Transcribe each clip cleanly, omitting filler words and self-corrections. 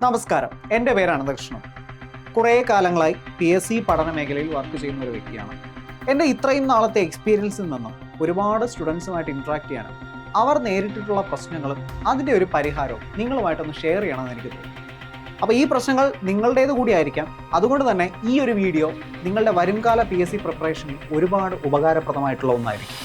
നമസ്കാരം, എൻ്റെ പേര് അനന്തകൃഷ്ണൻ. കുറേ കാലങ്ങളായി PSC പഠന മേഖലയിൽ വർക്ക് ചെയ്യുന്ന ഒരു വ്യക്തിയാണ്. എൻ്റെ ഇത്രയും നാളത്തെ എക്സ്പീരിയൻസിൽ നിന്നും ഒരുപാട് സ്റ്റുഡൻസുമായിട്ട് ഇൻട്രാക്ട് ചെയ്യാനും അവർ നേരിട്ടിട്ടുള്ള പ്രശ്നങ്ങളും അതിൻ്റെ ഒരു പരിഹാരവും നിങ്ങളുമായിട്ടൊന്ന് ഷെയർ ചെയ്യണമെന്ന് എനിക്ക് തോന്നുന്നു. അപ്പോൾ ഈ പ്രശ്നങ്ങൾ നിങ്ങളുടേത് കൂടിയായിരിക്കാം. അതുകൊണ്ട് തന്നെ ഈ ഒരു വീഡിയോ നിങ്ങളുടെ വരുംകാല PSC പ്രിപ്പറേഷനിൽ ഒരുപാട് ഉപകാരപ്രദമായിട്ടുള്ള ഒന്നായിരിക്കും.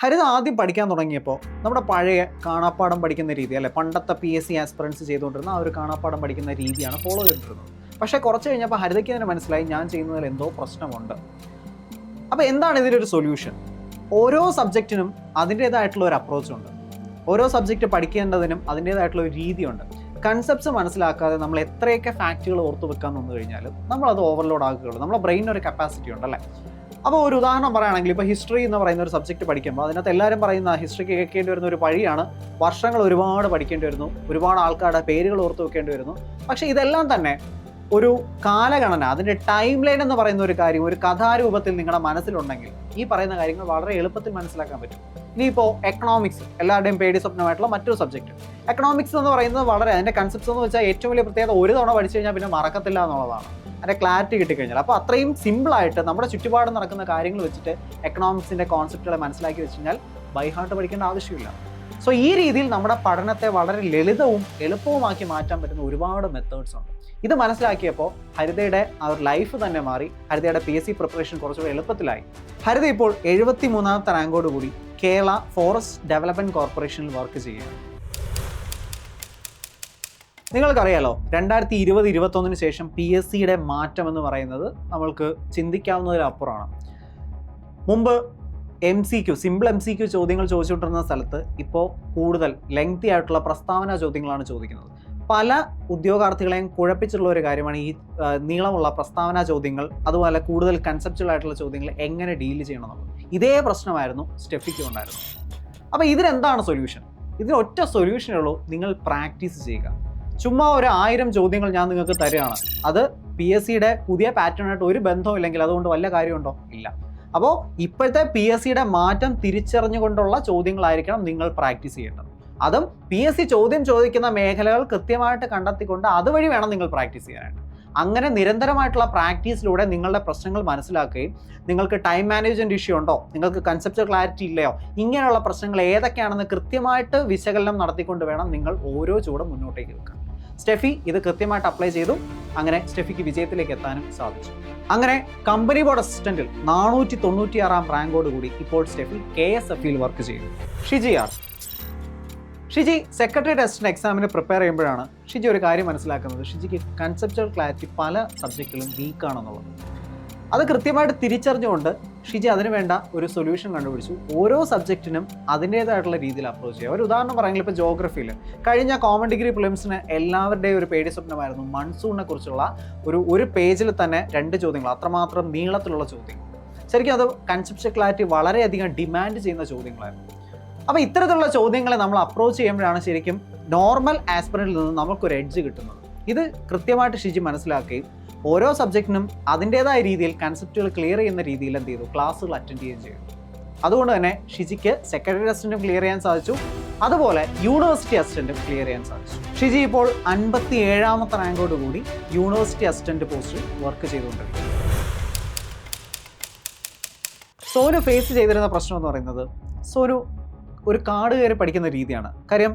ഹരിത ആദ്യം പഠിക്കാൻ തുടങ്ങിയപ്പോൾ നമ്മുടെ പഴയ കാണാപ്പാടം പഠിക്കുന്ന രീതി, അല്ലെ, പണ്ടത്തെ PSC ആസ്പിറൻസ് ചെയ്തുകൊണ്ടിരുന്ന ആ ഒരു കാണാപ്പാടം പഠിക്കുന്ന രീതിയാണ് ഫോളോ ചെയ്തിരുന്നത്. പക്ഷേ കുറച്ച് കഴിഞ്ഞപ്പോൾ ഹരിതയ്ക്ക് തന്നെ മനസ്സിലായി ഞാൻ ചെയ്യുന്നതിൽ എന്തോ പ്രശ്നമുണ്ട്. അപ്പോൾ എന്താണ് ഇതിനൊരു സൊല്യൂഷൻ? ഓരോ സബ്ജക്റ്റിനും അതിൻ്റേതായിട്ടുള്ള ഒരു അപ്രോച്ചുണ്ട്. ഓരോ സബ്ജക്റ്റ് പഠിക്കേണ്ടതിനും അതിൻ്റേതായിട്ടുള്ള ഒരു രീതിയുണ്ട്. കൺസെപ്റ്റ്സ് മനസ്സിലാക്കാതെ നമ്മൾ എത്രയൊക്കെ ഫാക്റ്റുകൾ ഓർത്ത് വെക്കാൻ വന്നു കഴിഞ്ഞാലും നമ്മളത് ഓവർലോഡ് ആക്കുകയുള്ളൂ. നമ്മുടെ ബ്രെയിനൊരു കപ്പാസിറ്റി ഉണ്ടല്ലേ. അപ്പോൾ ഒരു ഉദാഹരണം പറയുകയാണെങ്കിൽ, ഇപ്പോൾ ഹിസ്റ്ററി എന്ന് പറയുന്ന ഒരു സബ്ജക്റ്റ് പഠിക്കുമ്പോൾ അതിനകത്ത് എല്ലാവരും പറയുന്ന ഹിസ്റ്ററിക്ക് കേൾക്കേണ്ടി വരുന്ന ഒരു വഴിയാണ് വർഷങ്ങൾ ഒരുപാട് പഠിക്കേണ്ടി വരുന്നു, ഒരുപാട് ആൾക്കാരുടെ പേരുകൾ ഓർത്ത് വെക്കേണ്ടി വരുന്നു. പക്ഷേ ഇതെല്ലാം തന്നെ ഒരു കാലഗണന, അതിൻ്റെ ടൈം ലൈൻ എന്ന് പറയുന്ന ഒരു കാര്യം ഒരു കഥാരൂപത്തിൽ നിങ്ങളുടെ മനസ്സിലുണ്ടെങ്കിൽ ഈ പറയുന്ന കാര്യങ്ങൾ വളരെ എളുപ്പത്തിൽ മനസ്സിലാക്കാൻ പറ്റും. ഇനിയിപ്പോൾ എക്കണോമിക്സ്, എല്ലാവരുടെയും പേടി സ്വപ്നമായിട്ടുള്ള മറ്റൊരു സബ്ജക്റ്റ്. എക്കണോമിക്സ് എന്ന് പറയുന്നത് വളരെ, അതിൻ്റെ കൺസെപ്റ്റ്സ് എന്ന് വെച്ചാൽ ഏറ്റവും വലിയ പ്രത്യേകത ഒരു തവണ പഠിച്ചു കഴിഞ്ഞാൽ പിന്നെ മറക്കത്തില്ല എന്നുള്ളതാണ്. അതിൻ്റെ ക്ലാരിറ്റി കിട്ടിക്കഴിഞ്ഞാൽ. അപ്പോൾ അത്രയും സിമ്പിളായിട്ട് നമ്മുടെ ചുറ്റുപാടും നടക്കുന്ന കാര്യങ്ങൾ വെച്ചിട്ട് എക്കണോമിക്സിൻ്റെ കോൺസെപ്റ്റുകളെ മനസ്സിലാക്കി വെച്ച് കഴിഞ്ഞാൽ ബൈ ഹാർട്ട് പഠിക്കേണ്ട ആവശ്യമില്ല. സോ ഈ രീതിയിൽ നമ്മുടെ പഠനത്തെ വളരെ ലളിതവും എളുപ്പവുമാക്കി മാറ്റാൻ പറ്റുന്ന ഒരുപാട് മെത്തേഡ്സ് ഉണ്ട്. ഇത് മനസ്സിലാക്കിയപ്പോൾ ഹരിതയുടെ ആ ഒരു ലൈഫ് തന്നെ മാറി. ഹരിതയുടെ PSC പ്രിപ്പറേഷൻ കുറച്ചുകൂടി എളുപ്പത്തിലായി. ഹരിത ഇപ്പോൾ 73ാമത്തെ റാങ്കോടുകൂടി കേരള ഫോറസ്റ്റ് ഡെവലപ്മെൻറ്റ് കോർപ്പറേഷനിൽ വർക്ക് ചെയ്യുകയാണ്. നിങ്ങൾക്കറിയാലോ, 2020-21 ശേഷം PSCയുടെ മാറ്റം എന്ന് പറയുന്നത് നമ്മൾക്ക് ചിന്തിക്കാവുന്നതിലപ്പുറമാണ്. മുമ്പ് MCQ, സിമ്പിൾ MCQ ചോദ്യങ്ങൾ ചോദിച്ചുകൊണ്ടിരുന്ന സ്ഥലത്ത് ഇപ്പോൾ കൂടുതൽ ലെങ്തി ആയിട്ടുള്ള പ്രസ്താവന ചോദ്യങ്ങളാണ് ചോദിക്കുന്നത്. പല ഉദ്യോഗാർത്ഥികളെയും കുഴപ്പിച്ചിട്ടുള്ള ഒരു കാര്യമാണ് ഈ നീളമുള്ള പ്രസ്താവന ചോദ്യങ്ങൾ, അതുപോലെ കൂടുതൽ കൺസെപ്ച്വൽ ആയിട്ടുള്ള ചോദ്യങ്ങൾ എങ്ങനെ ഡീൽ ചെയ്യണം എന്നുള്ളത്. ഇതേ പ്രശ്നമായിരുന്നു സ്റ്റെഫിക്ക് ഉണ്ടായിരുന്നത്. അപ്പോൾ ഇതിനെന്താണ് സൊല്യൂഷൻ? ഇതിന് ഒറ്റ സൊല്യൂഷനേ ഉള്ളൂ, നിങ്ങൾ പ്രാക്ടീസ് ചെയ്യുക. ചുമ്മാ ഒരു 1000 ചോദ്യങ്ങൾ ഞാൻ നിങ്ങൾക്ക് തരികയാണ്, അത് PSCയുടെ പുതിയ പാറ്റേണായിട്ട് ഒരു ബന്ധവും ഇല്ലെങ്കിൽ അതുകൊണ്ട് വല്ല കാര്യമുണ്ടോ? ഇല്ല. അപ്പോൾ ഇപ്പോഴത്തെ PSCയുടെ മാറ്റം തിരിച്ചറിഞ്ഞുകൊണ്ടുള്ള ചോദ്യങ്ങളായിരിക്കണം നിങ്ങൾ പ്രാക്ടീസ് ചെയ്യേണ്ടത്. അതും PSC ചോദ്യം ചോദിക്കുന്ന മേഖലകൾ കൃത്യമായിട്ട് കണ്ടെത്തിക്കൊണ്ട് അതുവഴി വേണം നിങ്ങൾ പ്രാക്ടീസ് ചെയ്യാനായിട്ട്. അങ്ങനെ നിരന്തരമായിട്ടുള്ള പ്രാക്ടീസിലൂടെ നിങ്ങളുടെ പ്രശ്നങ്ങൾ മനസ്സിലാക്കുകയും നിങ്ങൾക്ക് ടൈം മാനേജ്മെൻറ്റ് ഇഷ്യൂ ഉണ്ടോ, നിങ്ങൾക്ക് കൺസെപ്റ്റ് ക്ലാരിറ്റി ഇല്ലയോ, ഇങ്ങനെയുള്ള പ്രശ്നങ്ങൾ ഏതൊക്കെയാണെന്ന് കൃത്യമായിട്ട് വിശകലനം നടത്തിക്കൊണ്ട് വേണം നിങ്ങൾ ഓരോ ചൂടും മുന്നോട്ടേക്ക് വെക്കാൻ. സ്റ്റെഫി ഇത് കൃത്യമായിട്ട് അപ്ലൈ ചെയ്തു. അങ്ങനെ സ്റ്റെഫിക്ക് വിജയത്തിലേക്ക് എത്താനും സാധിച്ചു. അങ്ങനെ കമ്പനി ബോർഡ് അസിസ്റ്റന്റിൽ 496ാം റാങ്കോടുകൂടി ഇപ്പോൾ സ്റ്റെഫി KSFയിൽ വർക്ക് ചെയ്യുന്നു. ഷിജി സെക്രട്ടറി അസിസ്റ്റന്റ് എക്സാമിന് പ്രിപ്പയർ ചെയ്യുമ്പോഴാണ് ഷിജി ഒരു കാര്യം മനസ്സിലാക്കുന്നത്, ഷിജിക്ക് കൺസെപ്ച്വൽ ക്ലാരിറ്റി പല സബ്ജക്റ്റിലും വീക്കാണെന്നുള്ളത്. അത് കൃത്യമായിട്ട് തിരിച്ചറിഞ്ഞുകൊണ്ട് ഷിജി അതിന് വേണ്ട ഒരു സൊല്യൂഷൻ കണ്ടുപിടിച്ചു. ഓരോ സബ്ജക്റ്റിനും അതിൻ്റേതായിട്ടുള്ള രീതിയിൽ അപ്രോച്ച് ചെയ്യുക. ഒരു ഉദാഹരണം പറയുന്നത്, ഇപ്പോൾ ജോഗ്രഫിയിൽ കഴിഞ്ഞ കോമൺ ഡിഗ്രി പ്രിലിംസിന് എല്ലാവരുടെയും ഒരു പേടി സ്വപ്നമായിരുന്നു മൺസൂണിനെ കുറിച്ചുള്ള ഒരു പേജിൽ തന്നെ 2 ചോദ്യങ്ങൾ, അത്രമാത്രം നീളത്തിലുള്ള ചോദ്യങ്ങൾ. ശരിക്കും അത് കൺസെപ്ച്വൽ ക്ലാരിറ്റി വളരെയധികം ഡിമാൻഡ് ചെയ്യുന്ന ചോദ്യങ്ങളായിരുന്നു. അപ്പോൾ ഇത്തരത്തിലുള്ള ചോദ്യങ്ങളെ നമ്മൾ അപ്രോച്ച് ചെയ്യുമ്പോഴാണ് ശരിക്കും നോർമൽ ആസ്പിറന്റിൽ നിന്ന് നമുക്കൊരു എഡ്ജ് കിട്ടുന്നത്. ഇത് കൃത്യമായിട്ട് ഷിജി മനസ്സിലാക്കുകയും ഓരോ സബ്ജക്റ്റിനും അതിൻ്റേതായ രീതിയിൽ കൺസെപ്റ്റുകൾ ക്ലിയർ ചെയ്യുന്ന രീതിയിൽ എന്ത് ചെയ്തു, ക്ലാസ്സുകൾ അറ്റൻഡ് ചെയ്യുകയും ചെയ്തു. അതുകൊണ്ട് തന്നെ ഷിജിക്ക് സെക്രട്ടറി അസിസ്റ്റന്റും ക്ലിയർ ചെയ്യാൻ സാധിച്ചു, അതുപോലെ യൂണിവേഴ്സിറ്റി അസിസ്റ്റന്റും ക്ലിയർ ചെയ്യാൻ സാധിച്ചു. ഷിജി ഇപ്പോൾ 57ാമത്തെ റാങ്കോടുകൂടി യൂണിവേഴ്സിറ്റി അസിസ്റ്റന്റ് പോസ്റ്റിൽ വർക്ക് ചെയ്തുകൊണ്ടിരിക്കുന്നു. സോനു ഫേസ് ചെയ്തിരുന്ന പ്രശ്നം എന്ന് പറയുന്നത്, സോനു ഒരു കാട് കയറി പഠിക്കുന്ന രീതിയാണ്. കാര്യം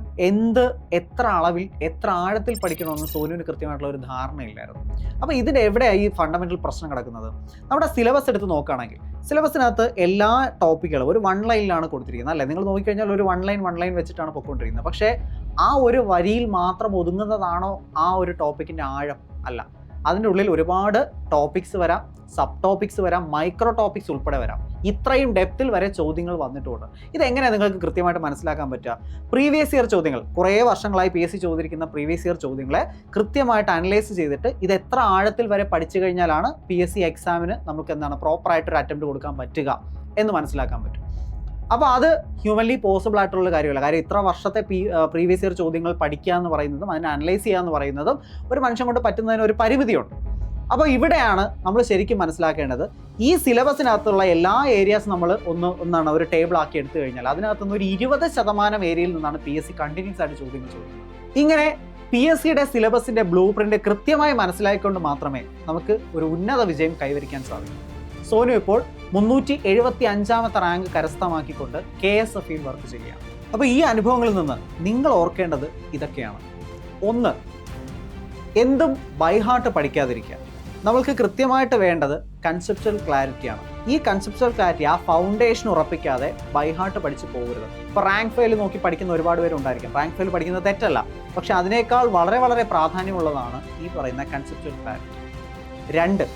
എത്ര അളവിൽ എത്ര ആഴത്തിൽ പഠിക്കണമെന്ന് സോനുവിന് കൃത്യമായിട്ടുള്ള ഒരു ധാരണയില്ലായിരുന്നു. അപ്പോൾ ഇതിൻ്റെ എവിടെയാണ് ഈ ഫണ്ടമെൻ്റൽ പ്രശ്നം കിടക്കുന്നത്? നമ്മുടെ സിലബസ് എടുത്ത് നോക്കുകയാണെങ്കിൽ സിലബസിനകത്ത് എല്ലാ ടോപ്പിക്കുകളും ഒരു 1 ലൈനിലാണ് കൊടുത്തിരിക്കുന്നത്, അല്ലേ? നിങ്ങൾ നോക്കിക്കഴിഞ്ഞാൽ ഒരു 1 ലൈൻ വെച്ചിട്ടാണ് പൊയ്ക്കൊണ്ടിരിക്കുന്നത്. പക്ഷേ ആ ഒരു വരിയിൽ മാത്രം ഒതുങ്ങുന്നതാണോ ആ ഒരു ടോപ്പിക്കിൻ്റെ ആഴം? അല്ല. അതിൻ്റെ ഉള്ളിൽ ഒരുപാട് ടോപ്പിക്സ് വരാം, സബ് ടോപ്പിക്സ് വരാം, മൈക്രോ ടോപ്പിക്സ് ഉൾപ്പെടെ വരാം. ഇത്രയും ഡെപ്തിൽ വരെ ചോദ്യങ്ങൾ വന്നിട്ടുണ്ട്. ഇതെങ്ങനെയാണ് നിങ്ങൾക്ക് കൃത്യമായിട്ട് മനസ്സിലാക്കാൻ പറ്റുക? പ്രീവിയസ് ഇയർ ചോദ്യങ്ങൾ, കുറേ വർഷങ്ങളായി PSC ചോദിച്ചിരിക്കുന്ന പ്രീവിയസ് ഇയർ ചോദ്യങ്ങളെ കൃത്യമായിട്ട് അനലൈസ് ചെയ്തിട്ട് ഇത് എത്ര ആഴത്തിൽ വരെ പഠിച്ചു കഴിഞ്ഞാലാണ് PSC എക്സാമിന് നമുക്ക് എന്താണ് പ്രോപ്പറായിട്ടൊരു അറ്റംപ്റ്റ് കൊടുക്കാൻ പറ്റുക എന്ന് മനസ്സിലാക്കാൻ പറ്റും. അപ്പോൾ അത് ഹ്യൂമൻലി പോസിബിൾ ആയിട്ടുള്ള കാര്യമല്ല. കാര്യം ഇത്ര വർഷത്തെ പ്രീവിയസ് ഇയർ ചോദ്യങ്ങൾ പഠിക്കുക എന്ന് പറയുന്നതും അതിനെ അനലൈസ് ചെയ്യുക എന്ന് പറയുന്നതും ഒരു മനുഷ്യൻ കൊണ്ട് പറ്റുന്നതിന് ഒരു പരിമിതിയുണ്ട്. അപ്പോൾ ഇവിടെയാണ് നമ്മൾ ശരിക്കും മനസ്സിലാക്കേണ്ടത്, ഈ സിലബസിനകത്തുള്ള എല്ലാ ഏരിയാസ് നമ്മൾ ഒന്നാണ് ഒരു ടേബിൾ ആക്കി എടുത്തു കഴിഞ്ഞാൽ അതിനകത്തുനിന്ന് ഒരു 20% ഏരിയയിൽ നിന്നാണ് PSC കണ്ടിന്യൂസ് ആയിട്ട് ചോദ്യങ്ങൾ ചോദിക്കുന്നത്. ഇങ്ങനെ PSCയുടെ സിലബസിന്റെ ബ്ലൂ പ്രിന്റ് കൃത്യമായി മനസ്സിലാക്കിക്കൊണ്ട് മാത്രമേ നമുക്ക് ഒരു ഉന്നത വിജയം കൈവരിക്കാൻ സാധിക്കൂ. സോനു ഇപ്പോൾ 375ാമത്തെ റാങ്ക് കരസ്ഥമാക്കിക്കൊണ്ട് KSFയിൽ വർക്ക് ചെയ്യുകയാണ്. അപ്പോൾ ഈ അനുഭവങ്ങളിൽ നിന്ന് നിങ്ങൾ ഓർക്കേണ്ടത് ഇതൊക്കെയാണ്. 1, എന്തും ബൈഹാർട്ട് പഠിക്കാതിരിക്കുക. നമ്മൾക്ക് കൃത്യമായിട്ട് വേണ്ടത് കൺസെപ്ച്വൽ ക്ലാരിറ്റിയാണ്. ഈ കൺസെപ്ച്വൽ ക്ലാരിറ്റി, ആ ഫൗണ്ടേഷൻ ഉറപ്പിക്കാതെ ബൈഹാർട്ട് പഠിച്ച് പോകരുത്. ഇപ്പോൾ റാങ്ക് ഫെയിൽ നോക്കി പഠിക്കുന്ന ഒരുപാട് പേരുണ്ടായിരിക്കും. റാങ്ക് ഫെയിൽ പഠിക്കുന്നത് തെറ്റല്ല, പക്ഷെ അതിനേക്കാൾ വളരെ വളരെ പ്രാധാന്യമുള്ളതാണ് ഈ പറയുന്ന കൺസെപ്ച്വൽ ക്ലാരിറ്റി. 2,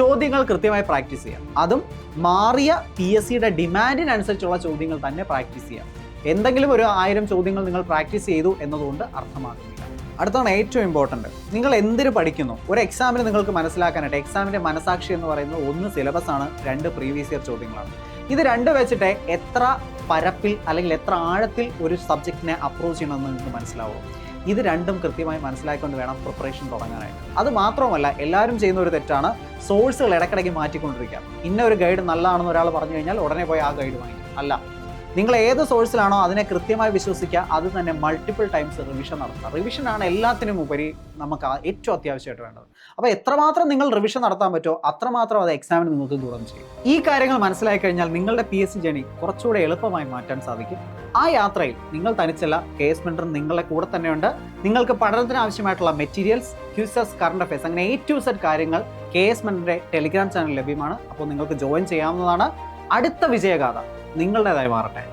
ചോദ്യങ്ങൾ കൃത്യമായി പ്രാക്ടീസ് ചെയ്യാം. അതും മാറിയ PSCയുടെ ഡിമാൻഡിനനുസരിച്ചുള്ള ചോദ്യങ്ങൾ തന്നെ പ്രാക്ടീസ് ചെയ്യാം. എന്തെങ്കിലും ഒരു 1000 ചോദ്യങ്ങൾ നിങ്ങൾ പ്രാക്ടീസ് ചെയ്തു എന്നതുകൊണ്ട് അർത്ഥമാക്കുന്നില്ല. അടുത്താണ് ഏറ്റവും ഇമ്പോർട്ടൻറ്റ്, നിങ്ങൾ എന്തിനു പഠിക്കുന്നു. ഒരു എക്സാമിന് നിങ്ങൾക്ക് മനസ്സിലാക്കാനായിട്ട് എക്സാമിൻ്റെ മനസാക്ഷി എന്ന് പറയുന്നത് 1 സിലബസ് ആണ്, 2 പ്രീവിയസ് ഇയർ ചോദ്യങ്ങളാണ്. ഇത് 2 വെച്ചിട്ട് എത്ര പരപ്പിൽ അല്ലെങ്കിൽ എത്ര ആഴത്തിൽ ഒരു സബ്ജക്റ്റിനെ അപ്രോച്ച് ചെയ്യണമെന്ന് നിങ്ങൾക്ക് മനസ്സിലാവും. ഇത് 2ഉം കൃത്യമായി മനസ്സിലാക്കിക്കൊണ്ട് വേണം പ്രിപ്പറേഷൻ തുടങ്ങാനായിട്ട്. അത് മാത്രമല്ല, എല്ലാവരും ചെയ്യുന്ന ഒരു തെറ്റാണ് സോഴ്സുകൾ ഇടയ്ക്കിടയ്ക്ക് മാറ്റിക്കൊണ്ടിരിക്കുക. ഇന്ന ഒരു ഗൈഡ് നല്ലതാണെന്ന് ഒരാൾ പറഞ്ഞു കഴിഞ്ഞാൽ ഉടനെ പോയി ആ ഗൈഡ് വാങ്ങിക്കും. അല്ല, നിങ്ങൾ ഏത് സോഴ്സിലാണോ അതിനെ കൃത്യമായി വിശ്വസിക്കുക, അത് തന്നെ മൾട്ടിപ്പിൾ ടൈംസ് റിവിഷൻ നടത്തുക. റിവിഷനാണ് എല്ലാത്തിനും ഉപരി നമുക്ക് ഏറ്റവും അത്യാവശ്യമായിട്ട് വേണ്ടത്. അപ്പോൾ എത്രമാത്രം നിങ്ങൾ റിവിഷൻ നടത്താൻ പറ്റുമോ അത്രമാത്രം അത് എക്സാമിന് നിങ്ങൾക്ക് ഗുണം ചെയ്യും. ഈ കാര്യങ്ങൾ മനസ്സിലാക്കി കഴിഞ്ഞാൽ നിങ്ങളുടെ PSC ജേണി കുറച്ചുകൂടെ എളുപ്പമായി മാറ്റാൻ സാധിക്കും. ആ യാത്രയിൽ നിങ്ങൾ തനിച്ചല്ല, KS മെന്റർ നിങ്ങളുടെ കൂടെ തന്നെയുണ്ട്. നിങ്ങൾക്ക് പഠനത്തിന് ആവശ്യമായിട്ടുള്ള മെറ്റീരിയൽസ്, ക്വിസസ്, കറണ്ട് അഫയേഴ്സ്, അങ്ങനെ A to Z കാര്യങ്ങൾ KS മെന്ററിന്റെ ടെലിഗ്രാം ചാനൽ ലഭ്യമാണ്. അപ്പോൾ നിങ്ങൾക്ക് ജോയിൻ ചെയ്യാവുന്നതാണ്. അടുത്ത വിജയഗാഥ നിങ്ങളുടേതായി മാറട്ടെ.